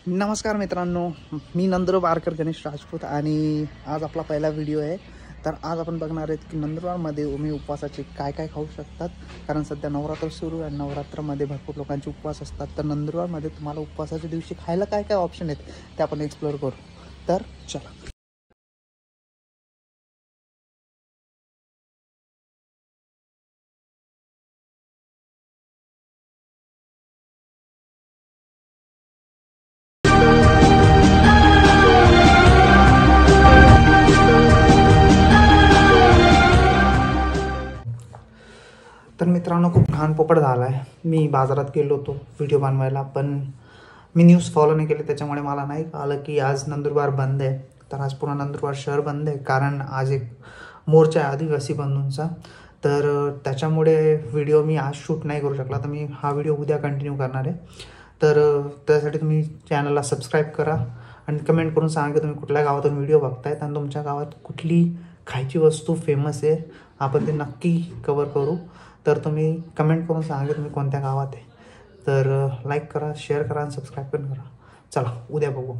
नमस्कार मित्रांनो, मी नंदुरबारकर गणेश राजपूत आणि आज आपला पहिला व्हिडिओ आहे। तर आज आपण बघणार आहेत की नंदुरबारमध्ये तुम्ही उपवासाचे काय काय खाऊ शकतात, कारण सध्या नवरात्र सुरू आहे। नवरात्रामध्ये भरपूर लोकांचे उपवास असतात, तर नंदुरबारमध्ये तुम्हाला उपवासाच्या दिवशी खायला काय काय ऑप्शन आहेत ते आपण एक्सप्लोर करू। तर चला। तर मित्रांनो, खूप घाण पोपट झाला आहे। मी बाजारात गेलो होतो व्हिडिओ बनवायला, पण मी न्यूज फॉलो नाही केली, त्याच्यामुळे मला नाही कळलं की आज नंदुरबार बंद आहे। तर आज पूर्ण नंदुरबार शहर बंद आहे, कारण आज एक मोर्चा आहे आदिवासी बंधूंचा। तर त्याच्यामुळे व्हिडिओ मी आज शूट नाही करू शकला, तर मी हा व्हिडिओ उद्या कंटिन्यू करणार आहे। तर त्यासाठी तुम्ही चॅनलला सबस्क्राईब करा आणि कमेंट करून सांगा की तुम्ही कुठल्या गावातून व्हिडिओ बघतायत आणि तुमच्या गावात कुठली खायची वस्तू फेमस आहे, आपण ते नक्की कवर करू। तर तुम्ही कमेंट करून सांगा की तुम्ही कोणत्या गावात आहे। तर लाईक करा, शेअर करा आणि सबस्क्राईब पण करा। चला, उद्या बघू।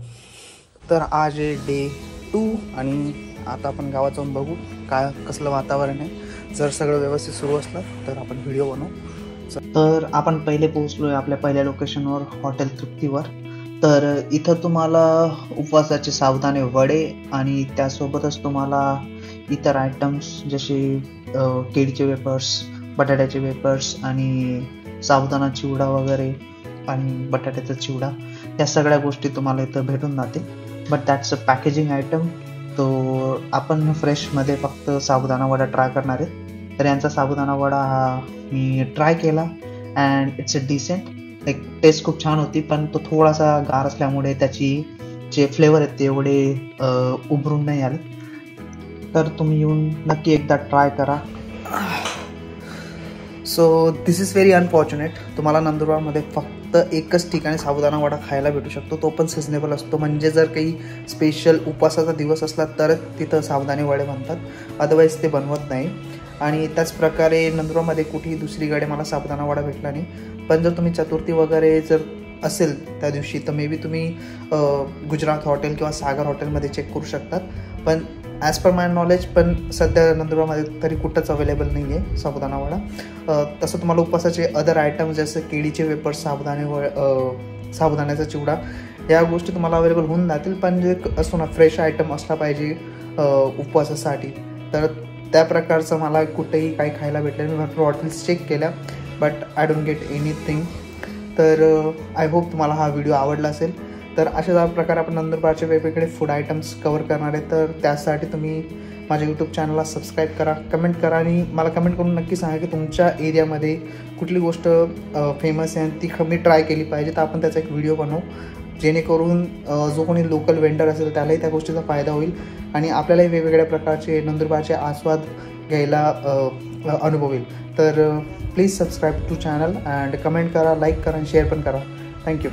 तर आज आहे डे 2 आणि आता आपण गावात जाऊन बघू काय कसलं वातावरण आहे। जर सगळं व्यवस्थित सुरू असलं तर आपण व्हिडिओ बनवू। तर आपण पहिले पोहोचलो आहे आपल्या पहिल्या लोकेशनवर, हॉटेल तृप्तीवर। तर इथं तुम्हाला उपवासाचे साबुदाणे वडे आणि त्यासोबतच तुम्हाला इतर आयटम्स जसे केळीचे वेपर्स, बटाट्याचे वेपर्स आणि साबुदाणा चिवडा वगैरे आणि बटाट्याचा चिवडा, या सगळ्या गोष्टी तुम्हाला इथं भेटून जातील। But that's a packaging item. तो आपण फ्रेशमध्ये फक्त साबुदाणा वडा ट्राय करणार आहे। तर यांचा साबुदाणा वडा मी ट्राय केला अँड इट्स अ डिसेंट, एक टेस्ट खूप छान होती, पण तो थोडासा गार असल्यामुळे त्याची जे फ्लेवर आहेत ते एवढे उभरून नाही आले। तर तुम्ही येऊन नक्की एकदा ट्राय करा। So this is very unfortunate, तुम्हाला नंदुरबारमध्ये फक्त एकच ठिकाणी साबुदाणा वडा खायला भेटू शकतो, तो पण सिजनेबल असतो। म्हणजे जर काही स्पेशल उपवासाचा दिवस असला तर तिथं साबुदाणे वडे बनतात, अदरवाईज ते बनवत नाही। आणि त्याच प्रकारे नंदुरबारमध्ये कुठेही दुसरीकडे मला साबुदाणा वडा भेटला नाही। पण जर तुम्ही चतुर्थी वगैरे जर असेल त्या दिवशी तर मे बी तुम्ही गुजरात हॉटेल किंवा सागर हॉटेलमध्ये चेक करू शकतात। पण ॲज पर माय नॉलेज पण सध्या नंदुरबारमध्ये तरी कुठंच अवेलेबल नाही आहे साबुदाणा वडा। तसं तुम्हाला उपवासाचे अदर आयटम्स जसं केळीचे वेपर्स, साबुदाण्याचा चिवडा, या गोष्टी तुम्हाला अवेलेबल होऊन जातील। पण जे असतो ना फ्रेश आयटम असला पाहिजे उपवासासाठी, तर त्या प्रकारचं मला कुठेही काही खायला भेटलं नाही। मी भरपूर हॉटेल्स चेक केल्या, but I don't get anything. तर आय होप तुम्हाला हा व्हिडिओ आवडला असेल। तर अशा प्रकारे आपण नंदुरबारचे वेगवेगळे फूड आयटम्स कवर करणार आहे। तर त्यासाठी तुम्ही माझ्या यूट्यूब चॅनलला सबस्क्राईब करा, कमेंट करा आणि मला कमेंट करून नक्की सांगा की तुमच्या एरियामध्ये कुठली गोष्ट फेमस आहे आणि ती मी ट्राय केली पाहिजे। तर आपण त्याचा एक व्हिडिओ बनवू, जेणेकरून जो कोणी लोकल वेंडर असेल त्यालाही त्या गोष्टीचा फायदा होईल आणि आपल्यालाही वेगवेगळ्या प्रकारचे नंदुरबारचे आस्वाद घ्यायला अनुभव येईल। तर please subscribe to channel and comment करा, लाईक करा आणि शेअर पण करा। थँक्यू।